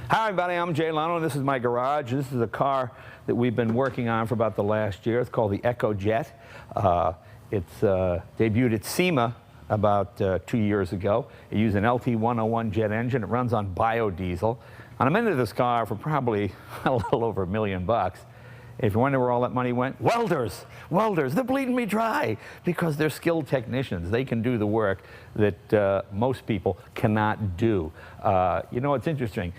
Hi everybody, I'm Jay Leno. This is my garage. This is a car that we've been working on for about the last year. It's called the EcoJet. It's debuted at SEMA about 2 years ago. It uses an LT101 jet engine. It runs on biodiesel. And I'm into this car for probably a little over $1 million. If you wonder where all that money went, welders, they're bleeding me dry because they're skilled technicians. They can do the work that most people cannot do. You know, it's interesting.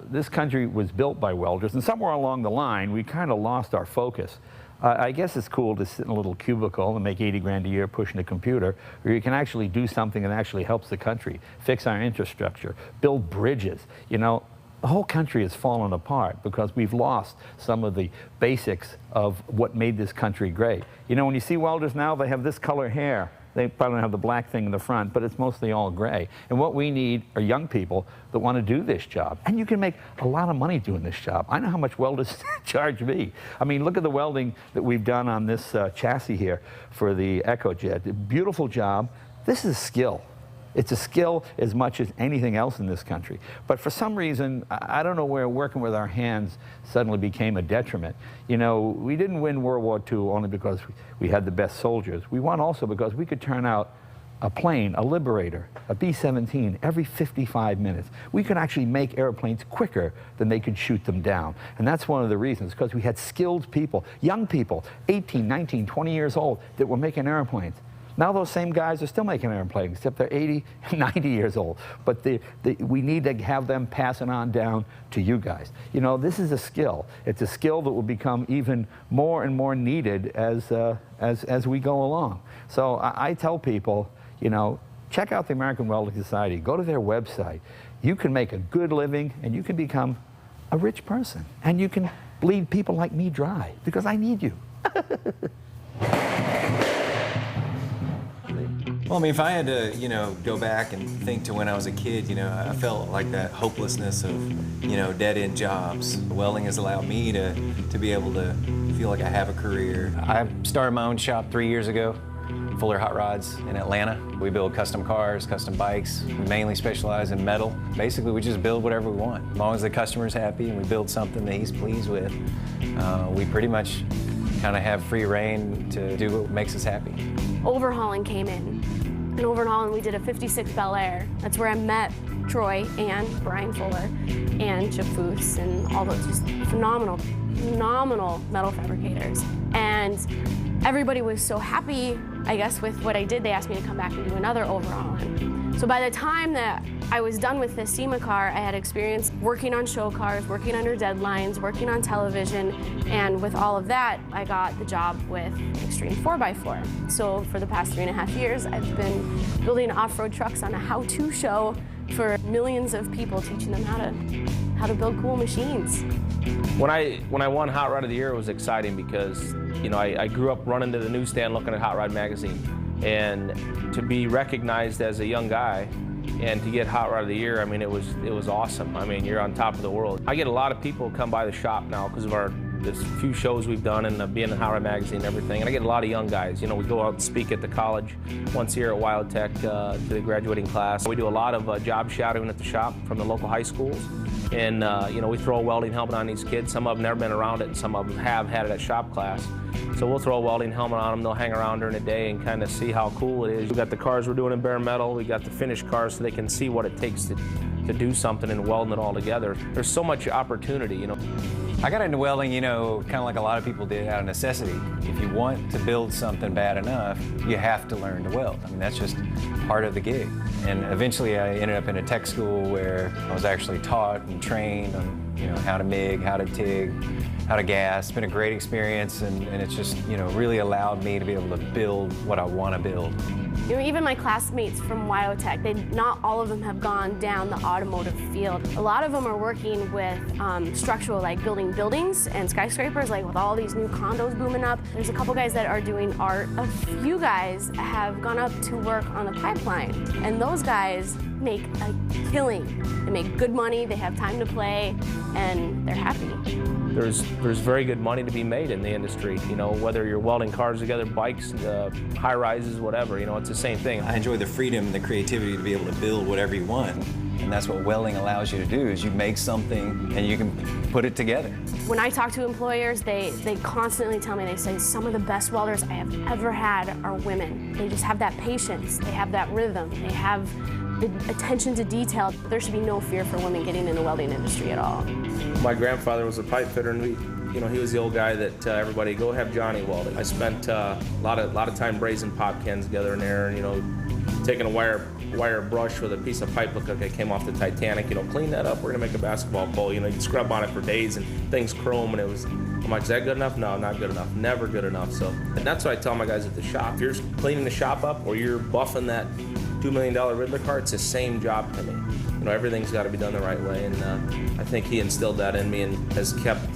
This country was built by welders, and somewhere along the line, we kind of lost our focus. I guess it's cool to sit in a little cubicle and make 80 grand a year pushing a computer, or you can actually do something that actually helps the country, fix our infrastructure, build bridges. You know, the whole country has fallen apart because we've lost some of the basics of what made this country great. You know, when you see welders now, they have this color hair. They probably don't have the black thing in the front, but it's mostly all gray. And what we need are young people that want to do this job. And you can make a lot of money doing this job. I know how much welders charge me. I mean, look at the welding that we've done on this chassis here for the EcoJet. Beautiful job. This is skill. It's a skill as much as anything else in this country. But for some reason, I don't know where working with our hands suddenly became a detriment. You know, we didn't win World War II only because we had the best soldiers. We won also because we could turn out a plane, a Liberator, a B-17 every 55 minutes. We could actually make airplanes quicker than they could shoot them down. And that's one of the reasons, because we had skilled people, young people, 18, 19, 20 years old, that were making airplanes. Now those same guys are still making airplanes, except they're 80, 90 years old. But we need to have them pass it on down to you guys. You know, this is a skill. It's a skill that will become even more and more needed as we go along. So I tell people, you know, check out the American Welding Society. Go to their website. You can make a good living, and you can become a rich person. And you can bleed people like me dry, because I need you. Well, I mean, if I had to, you know, go back and think to when I was a kid, you know, I felt like that hopelessness of, you know, dead-end jobs. Welding has allowed me to be able to feel like I have a career. I started my own shop 3 years ago, Fuller Hot Rods in Atlanta. We build custom cars, custom bikes. We mainly specialize in metal. Basically, we just build whatever we want. As long as the customer's happy and we build something that he's pleased with, we pretty much kind of have free reign to do what makes us happy. Overhauling came in. In overhauling, we did a 56 Bel Air. That's where I met Troy and Brian Fuller and Chip Foose and all those just phenomenal metal fabricators. And everybody was so happy, I guess, with what I did. They asked me to come back and do another overhauling. So by the time that I was done with this SEMA car, I had experience working on show cars, working under deadlines, working on television, and with all of that, I got the job with Extreme 4x4. So for the past 3.5 years, I've been building off-road trucks on a how-to show for millions of people, teaching them how to build cool machines. When I won Hot Rod of the Year, it was exciting because, you know, I grew up running to the newsstand looking at Hot Rod magazine, and to be recognized as a young guy and to get Hot Rod of the Year, I mean, it was awesome. I mean, you're on top of the world. I get a lot of people come by the shop now because of this few shows we've done and being in Hot Rod magazine and everything. And I get a lot of young guys. You know, we go out and speak at the college once a year at WildTech to the graduating class. We do a lot of job shadowing at the shop from the local high schools. And, you know, we throw a welding helmet on these kids. Some of them never been around it, and some of them have had it at shop class. So we'll throw a welding helmet on them. They'll hang around during the day and kind of see how cool it is. We got the cars we're doing in bare metal. We got the finished cars so they can see what it takes to do something and welding it all together. There's so much opportunity, you know. I got into welding, you know, kind of like a lot of people did, out of necessity. If you want to build something bad enough, you have to learn to weld. I mean, that's just part of the gig. And eventually I ended up in a tech school where I was actually taught and trained on, you know, how to MIG, how to TIG, how to gas. It's been a great experience, and it's just, you know, really allowed me to be able to build what I want to build. You know, even my classmates from WyoTech, not all of them have gone down the automotive field. A lot of them are working with structural, like building buildings and skyscrapers, like with all these new condos booming up. There's a couple guys that are doing art. A few guys have gone up to work on the pipeline, and those guys make a killing. They make good money, they have time to play, and they're happy. There's very good money to be made in the industry, you know, whether you're welding cars together, bikes, high rises, whatever, you know, it's the same thing. I enjoy the freedom and the creativity to be able to build whatever you want. And that's what welding allows you to do, is you make something and you can put it together. When I talk to employers, they constantly tell me, they say, some of the best welders I have ever had are women. They just have that patience, they have that rhythm, they have the attention to detail. There should be no fear for women getting in the welding industry at all. My grandfather was a pipe fitter, and he was the old guy that everybody, go have Johnny weld it. I spent a lot of time brazing pop cans together in there, and taking a wire brush with a piece of pipe hook that came off the Titanic, clean that up, we're gonna make a basketball pole. You'd scrub on it for days and things chrome, and I'm like, is that good enough? No, not good enough, never good enough. So, and that's what I tell my guys at the shop. If you're cleaning the shop up or you're buffing that $2 million Riddler car, it's the same job to me. Everything's got to be done the right way, and I think he instilled that in me and has kept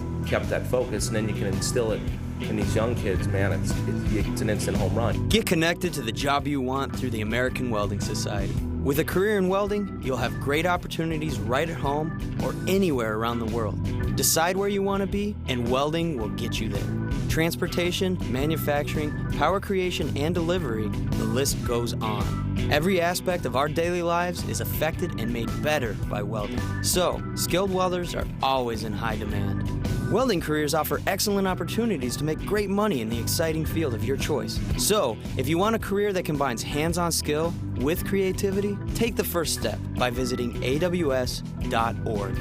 that focus, and then you can instill it in these young kids, man, it's an instant home run. Get connected to the job you want through the American Welding Society. With a career in welding, you'll have great opportunities right at home or anywhere around the world. Decide where you want to be, and welding will get you there. Transportation, manufacturing, power creation, and delivery, the list goes on. Every aspect of our daily lives is affected and made better by welding. So, skilled welders are always in high demand. Welding careers offer excellent opportunities to make great money in the exciting field of your choice. So, if you want a career that combines hands-on skill with creativity, take the first step by visiting AWS.org.